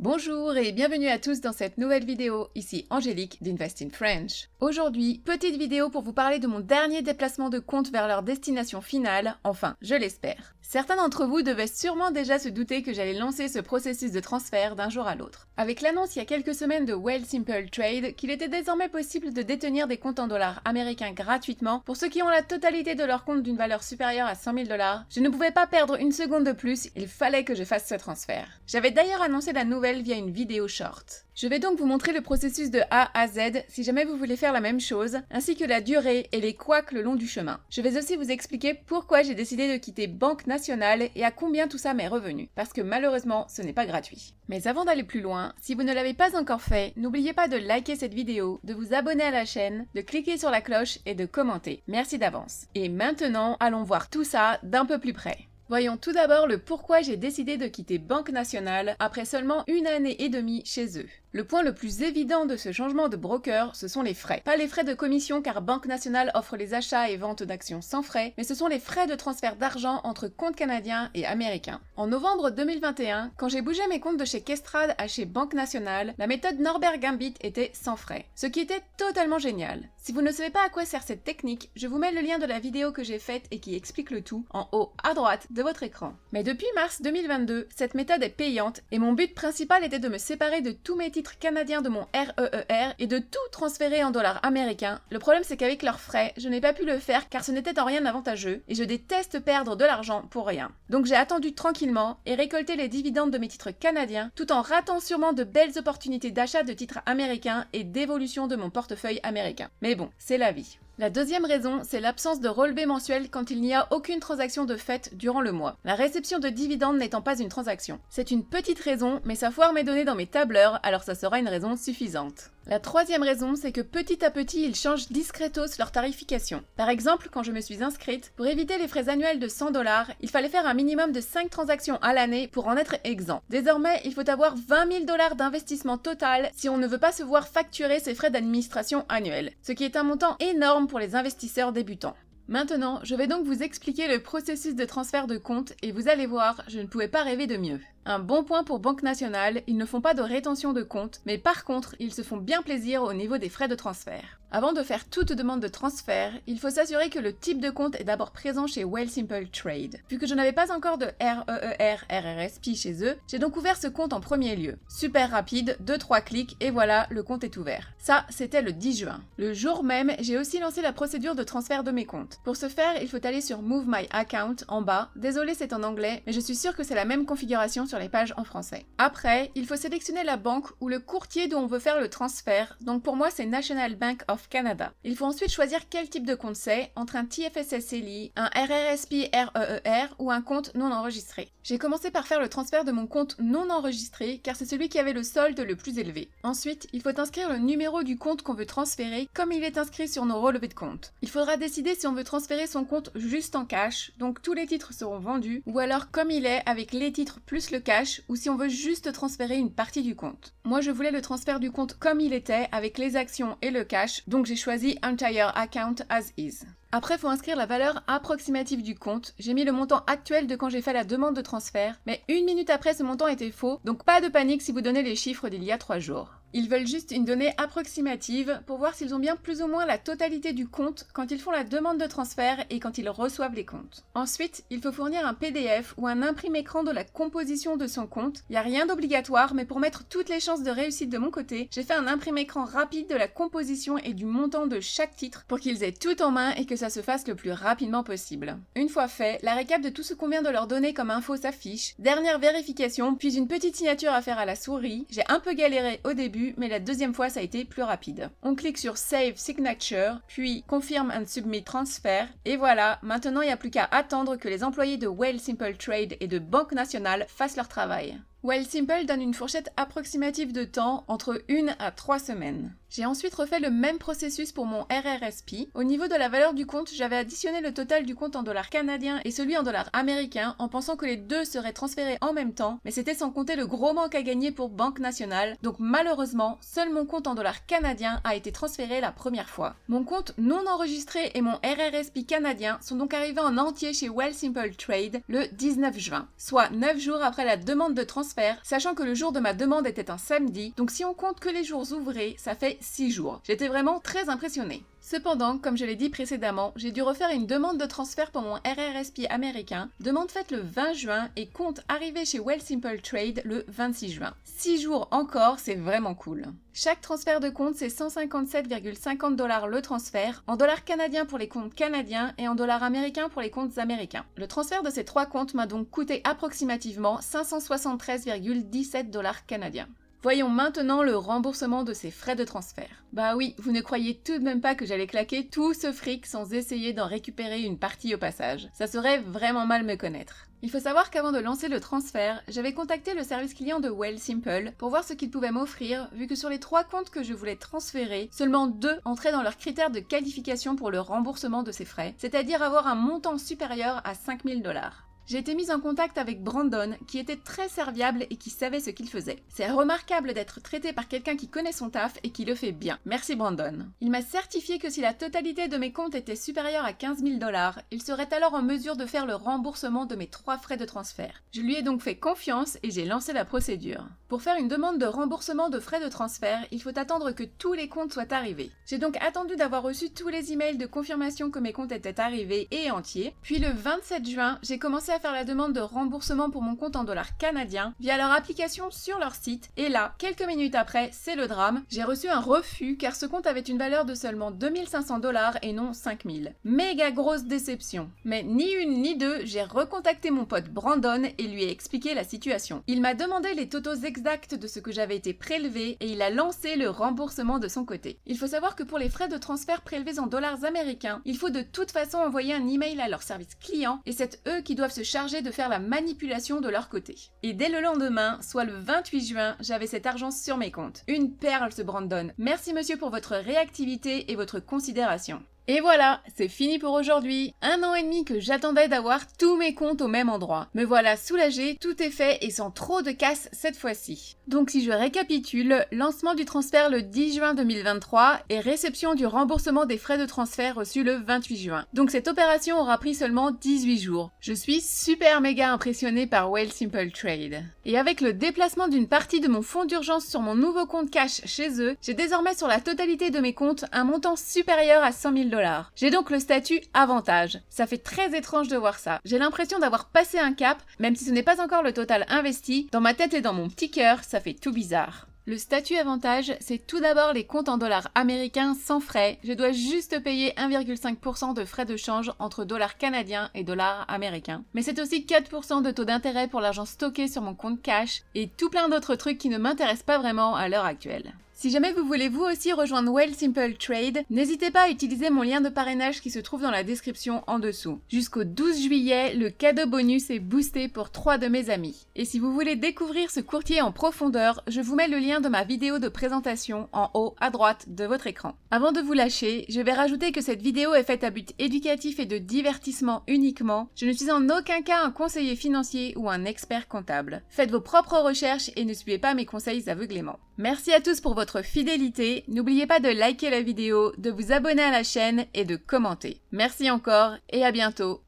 Bonjour et bienvenue à tous dans cette nouvelle vidéo, ici Angélique d'Invest in French. Aujourd'hui, petite vidéo pour vous parler de mon dernier déplacement de compte vers leur destination finale, enfin, je l'espère. Certains d'entre vous devaient sûrement déjà se douter que j'allais lancer ce processus de transfert d'un jour à l'autre. Avec l'annonce il y a quelques semaines de Wealthsimple Trade qu'il était désormais possible de détenir des comptes en dollars américains gratuitement pour ceux qui ont la totalité de leur compte d'une valeur supérieure à 100 000 $, je ne pouvais pas perdre une seconde de plus, il fallait que je fasse ce transfert. J'avais d'ailleurs annoncé la nouvelle via une vidéo short. Je vais donc vous montrer le processus de A à Z si jamais vous voulez faire la même chose, ainsi que la durée et les couacs le long du chemin. Je vais aussi vous expliquer pourquoi j'ai décidé de quitter Banque Nationale et à combien tout ça m'est revenu, parce que malheureusement ce n'est pas gratuit. Mais avant d'aller plus loin, si vous ne l'avez pas encore fait, n'oubliez pas de liker cette vidéo, de vous abonner à la chaîne, de cliquer sur la cloche et de commenter. Merci d'avance. Et maintenant, allons voir tout ça d'un peu plus près. Voyons tout d'abord le pourquoi j'ai décidé de quitter Banque Nationale après seulement 1 année et demie chez eux. Le point le plus évident de ce changement de broker, ce sont les frais. Pas les frais de commission car Banque Nationale offre les achats et ventes d'actions sans frais, mais ce sont les frais de transfert d'argent entre comptes canadiens et américains. En novembre 2021, quand j'ai bougé mes comptes de chez Kestrad à chez Banque Nationale, la méthode Norbert Gambit était sans frais, ce qui était totalement génial. Si vous ne savez pas à quoi sert cette technique, je vous mets le lien de la vidéo que j'ai faite et qui explique le tout en haut à droite de votre écran. Mais depuis mars 2022, cette méthode est payante et mon but principal était de me séparer de tous mes titres canadiens de mon REER et de tout transférer en dollars américains. Le problème c'est qu'avec leurs frais, je n'ai pas pu le faire car ce n'était en rien avantageux et je déteste perdre de l'argent pour rien. Donc j'ai attendu tranquillement et récolté les dividendes de mes titres canadiens tout en ratant sûrement de belles opportunités d'achat de titres américains et d'évolution de mon portefeuille américain. Mais bon, c'est la vie. La deuxième raison, c'est l'absence de relevé mensuel quand il n'y a aucune transaction de fait durant le mois. La réception de dividendes n'étant pas une transaction. C'est une petite raison, mais ça foire mes données dans mes tableurs, alors ça sera une raison suffisante. La troisième raison, c'est que petit à petit, ils changent discretos leur tarification. Par exemple, quand je me suis inscrite, pour éviter les frais annuels de 100 $, il fallait faire un minimum de 5 transactions à l'année pour en être exempt. Désormais, il faut avoir 20 000 $ d'investissement total si on ne veut pas se voir facturer ces frais d'administration annuels, ce qui est un montant énorme pour les investisseurs débutants. Maintenant, je vais donc vous expliquer le processus de transfert de compte et vous allez voir, je ne pouvais pas rêver de mieux. Un bon point pour Banque Nationale, ils ne font pas de rétention de compte, mais par contre, ils se font bien plaisir au niveau des frais de transfert. Avant de faire toute demande de transfert, il faut s'assurer que le type de compte est d'abord présent chez Wealthsimple Trade. Vu que je n'avais pas encore de REER, RRSP chez eux, j'ai donc ouvert ce compte en premier lieu. Super rapide, 2-3 clics et voilà, le compte est ouvert. Ça, c'était le 10 juin. Le jour même, j'ai aussi lancé la procédure de transfert de mes comptes. Pour ce faire, il faut aller sur Move My Account en bas. Désolé, c'est en anglais, mais je suis sûre que c'est la même configuration sur les pages en français. Après, il faut sélectionner la banque ou le courtier dont on veut faire le transfert. Donc pour moi, c'est National Bank of Canada. Il faut ensuite choisir quel type de compte c'est, entre un TFSS-LI, un RRSP REER ou un compte non enregistré. J'ai commencé par faire le transfert de mon compte non enregistré car c'est celui qui avait le solde le plus élevé. Ensuite, il faut inscrire le numéro du compte qu'on veut transférer comme il est inscrit sur nos relevés de compte. Il faudra décider si on veut transférer son compte juste en cash, donc tous les titres seront vendus, ou alors comme il est avec les titres plus le cash, ou si on veut juste transférer une partie du compte. Moi je voulais le transfert du compte comme il était, avec les actions et le cash, donc j'ai choisi Entire Account as is. Après, faut inscrire la valeur approximative du compte. J'ai mis le montant actuel de quand j'ai fait la demande de transfert, mais 1 minute après ce montant était faux, donc pas de panique si vous donnez les chiffres d'il y a 3 jours. Ils veulent juste une donnée approximative pour voir s'ils ont bien plus ou moins la totalité du compte quand ils font la demande de transfert et quand ils reçoivent les comptes. Ensuite, il faut fournir un PDF ou un imprimé écran de la composition de son compte. Il n'y a rien d'obligatoire, mais pour mettre toutes les chances de réussite de mon côté, j'ai fait un imprimé écran rapide de la composition et du montant de chaque titre pour qu'ils aient tout en main et que ça se fasse le plus rapidement possible. Une fois fait, la récap de tout ce qu'on vient de leur donner comme info s'affiche, dernière vérification, puis une petite signature à faire à la souris. J'ai un peu galéré au début, mais la deuxième fois ça a été plus rapide. On clique sur Save Signature, puis Confirm and Submit Transfer, et voilà, maintenant il n'y a plus qu'à attendre que les employés de Wealthsimple Trade et de Banque Nationale fassent leur travail. Wealthsimple donne une fourchette approximative de temps entre 1 à 3 semaines. J'ai ensuite refait le même processus pour mon RRSP. Au niveau de la valeur du compte, j'avais additionné le total du compte en dollars canadiens et celui en dollars américains en pensant que les deux seraient transférés en même temps, mais c'était sans compter le gros manque à gagner pour Banque Nationale, donc malheureusement, seul mon compte en dollars canadiens a été transféré la première fois. Mon compte non enregistré et mon RRSP canadien sont donc arrivés en entier chez Wealthsimple Trade le 19 juin, soit 9 jours après la demande de transfert, sachant que le jour de ma demande était un samedi, donc si on compte que les jours ouvrés, ça fait 6 jours. J'étais vraiment très impressionnée. Cependant, comme je l'ai dit précédemment, j'ai dû refaire une demande de transfert pour mon RRSP américain, demande faite le 20 juin et compte arrivé chez Wealthsimple Trade le 26 juin. 6 jours encore, c'est vraiment cool. Chaque transfert de compte, c'est 157,50 $ le transfert, en dollars canadiens pour les comptes canadiens et en dollars américains pour les comptes américains. Le transfert de ces trois comptes m'a donc coûté approximativement 573,17 $ canadiens. Voyons maintenant le remboursement de ces frais de transfert. Bah oui, vous ne croyez tout de même pas que j'allais claquer tout ce fric sans essayer d'en récupérer une partie au passage. Ça serait vraiment mal me connaître. Il faut savoir qu'avant de lancer le transfert, j'avais contacté le service client de Wealthsimple pour voir ce qu'ils pouvaient m'offrir, vu que sur les 3 comptes que je voulais transférer, seulement 2 entraient dans leurs critères de qualification pour le remboursement de ces frais, c'est-à-dire avoir un montant supérieur à 5 000 $. J'ai été mise en contact avec Brandon, qui était très serviable et qui savait ce qu'il faisait. C'est remarquable d'être traité par quelqu'un qui connaît son taf et qui le fait bien. Merci Brandon. Il m'a certifié que si la totalité de mes comptes était supérieure à 15 000 $, il serait alors en mesure de faire le remboursement de mes 3 frais de transfert. Je lui ai donc fait confiance et j'ai lancé la procédure. Pour faire une demande de remboursement de frais de transfert, il faut attendre que tous les comptes soient arrivés. J'ai donc attendu d'avoir reçu tous les emails de confirmation que mes comptes étaient arrivés et entiers, puis le 27 juin, j'ai commencé à faire la demande de remboursement pour mon compte en dollars canadiens via leur application sur leur site, et là, quelques minutes après, c'est le drame, j'ai reçu un refus car ce compte avait une valeur de seulement 2500 $ et non 5000. Méga grosse déception. Mais ni une ni deux, j'ai recontacté mon pote Brandon et lui ai expliqué la situation. Il m'a demandé les totaux exacts de ce que j'avais été prélevé et il a lancé le remboursement de son côté. Il faut savoir que pour les frais de transfert prélevés en dollars américains, il faut de toute façon envoyer un email à leur service client et c'est eux qui doivent se charger de faire la manipulation de leur côté. Et dès le lendemain, soit le 28 juin, j'avais cet argent sur mes comptes. Une perle ce Brandon. Merci monsieur pour votre réactivité et votre considération. Et voilà, c'est fini pour aujourd'hui. 1 an et demi que j'attendais d'avoir tous mes comptes au même endroit. Me voilà soulagée, tout est fait et sans trop de casse cette fois-ci. Donc si je récapitule, lancement du transfert le 10 juin 2023 et réception du remboursement des frais de transfert reçus le 28 juin. Donc cette opération aura pris seulement 18 jours. Je suis super méga impressionnée par Wealthsimple Trade. Et avec le déplacement d'une partie de mon fonds d'urgence sur mon nouveau compte cash chez eux, j'ai désormais sur la totalité de mes comptes un montant supérieur à 100 000 $. J'ai donc le statut avantage. Ça fait très étrange de voir ça. J'ai l'impression d'avoir passé un cap, même si ce n'est pas encore le total investi. Dans ma tête et dans mon petit cœur, ça fait tout bizarre. Le statut avantage, c'est tout d'abord les comptes en dollars américains sans frais. Je dois juste payer 1,5% de frais de change entre dollars canadiens et dollars américains. Mais c'est aussi 4% de taux d'intérêt pour l'argent stocké sur mon compte cash et tout plein d'autres trucs qui ne m'intéressent pas vraiment à l'heure actuelle. Si jamais vous voulez vous aussi rejoindre Wealthsimple Trade, n'hésitez pas à utiliser mon lien de parrainage qui se trouve dans la description en dessous. Jusqu'au 12 juillet, le cadeau bonus est boosté pour 3 de mes amis. Et si vous voulez découvrir ce courtier en profondeur, je vous mets le lien de ma vidéo de présentation en haut à droite de votre écran. Avant de vous lâcher, je vais rajouter que cette vidéo est faite à but éducatif et de divertissement uniquement. Je ne suis en aucun cas un conseiller financier ou un expert comptable. Faites vos propres recherches et ne suivez pas mes conseils aveuglément. Merci à tous pour votre fidélité. N'oubliez pas de liker la vidéo, de vous abonner à la chaîne et de commenter. Merci encore et à bientôt.